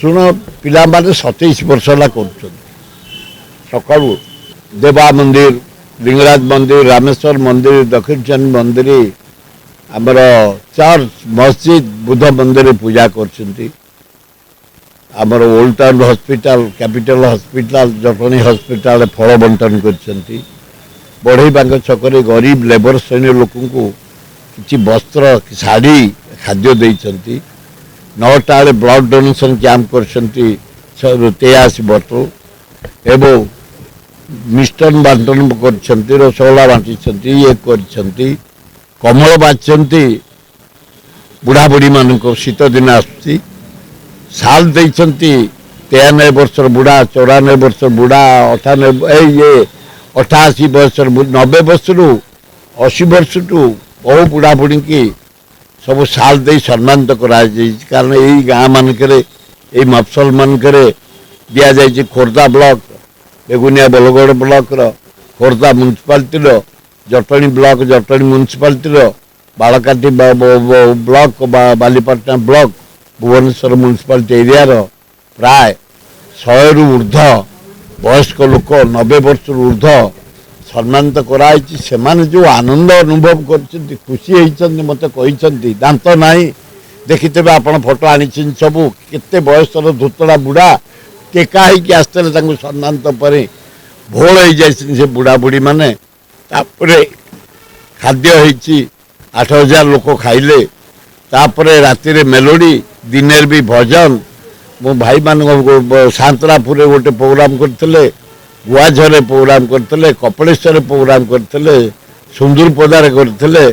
शुण पिला माने 27 वर्ष है कर सका देवा मंदिर लिंगराज मंदिर रामेश्वर मंदिर दक्षिण चंद मंदिर आमर चर्च मस्जिद बुद्ध मंदिर पूजा कर old town hospital capital hospital Jatni hospital फल बंटन कर बढ़ई बांग छक गरीब लेबर श्रेणी लोक किसी वस्त्र शाढ़ी खाद्य देती 9टा ब्लड डोनेशन कैंप कर 83 बोतल एवं मिष्टान बांटन कर रसगोला बांटी ये कर कमल बांचती बुढ़ा बुढ़ी मान शीत दिन आसुच्ची साल देती 93 वर्ष बुढ़ा 94 वर्ष बुढ़ा 88 वर्ष 90 वर्ष रु 80 वर्ष टू बहु बुढ़ा बुढ़ी की सब साल दे सम्मानित कारण यही गाँ मानक मफसल मानक दि जाए Khordha block Begunia Bolagarh block Khordha municipality Jatni block Jatni municipality Balakati block Balipatna block Bhubaneswar municipality area प्राय 100 रु ऊर्ध वयस्क लोक 90 वर्ष ऊर्ध सम्मानित कराई से जो आनंद अनुभव कर खुशी होती मत कहते दांत ना देखिथे आप फोटो आनी सब केते बयसर धूतड़ा बुढ़ा टेका होगी आसते सम्मानित पर भोल हो जाए बुढ़ा बुढ़ी माने खाद्य होती 8000 लोक खाइले राति मेलोडी दिन भी भजन मो भाई मान सांतरापुर गोटे प्रोग्राम करते गुआझर प्रोग्राम करते कपिलेश्वर प्रोग्राम करते सुंदरपदार करते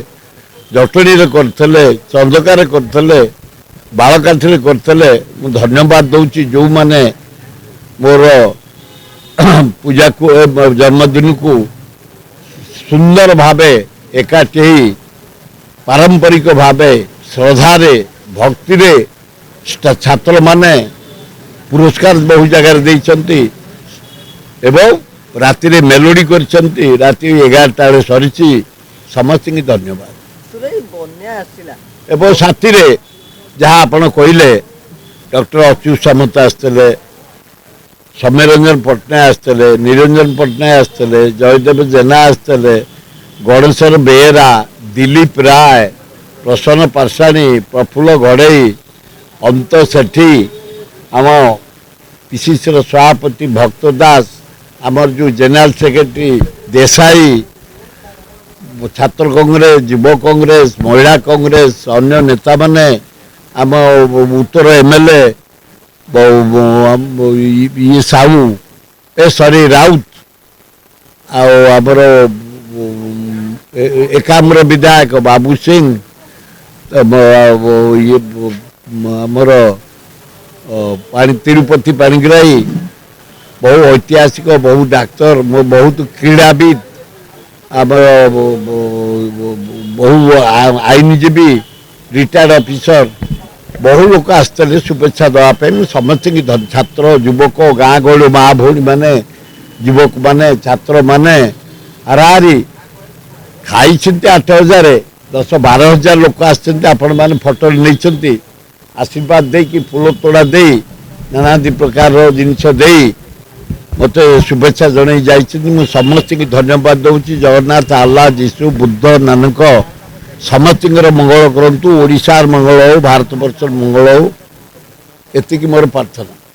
जटणी करते चंदकार करते बालकाठी करते धन्यवाद दूची जो माने मोर पूजा को जन्मदिन को सुंदर भावे एकाठी पारंपरिक भावे श्रद्धारे भक्ति छात्र माने पुरस्कार बहु जगार देइचंती एवं राति मेलोडी करचंती राति 11टा सरी समस्त की धन्यवाद एवं साथी जहाँ आपण कहले डॉक्टर अच्युत सामंत आसते सौम्यरंजन पट्टनायक आसते निरंजन पट्टनायक आसते जयदेव जेना आसते गणेश्वर बेहेरा दिलीप राय प्रसन्न पारसाणी प्रफुल्ल घड़ई अंत सेठी आम पीसीसी सभापति भक्त दास आमर जो जनरल सेक्रेटरी देसाई छात्र कांग्रेस युव कांग्रेस महिला कांग्रेस अन्य नेता माने आम उत्तर एमएलए ये साहू ए सॉरी राउत आमर एकाम्र विधायक बाबू सिंह ये आमर तिरुपति पाणिग्राही बहु ऐतिहासिक बहु डाक्तर बहुत क्रीड़ाविद बहु आईनजीवी रिटायर्ड ऑफिसर बहु लोक आसते शुभेच्छा देवाई समस्त की छात्र युवक गाँ गहली माँ भौणी मैंने युवक माने छात्र माने हाराहारी खाई 8000 10-12 लोक आसने फोटो नहीं आशीर्वाद दे कि फूल तोड़ा दे नाना प्रकार जिनस दे मत शुभेच्छा जन जा समस्त की धन्यवाद दूसरी जगन्नाथ आल्ला जीशु बुद्ध नानक समस्त मंगल करूँ ओडिशार मंगल हो भारत वर्ष मंगल हो एति मोर प्रार्थना।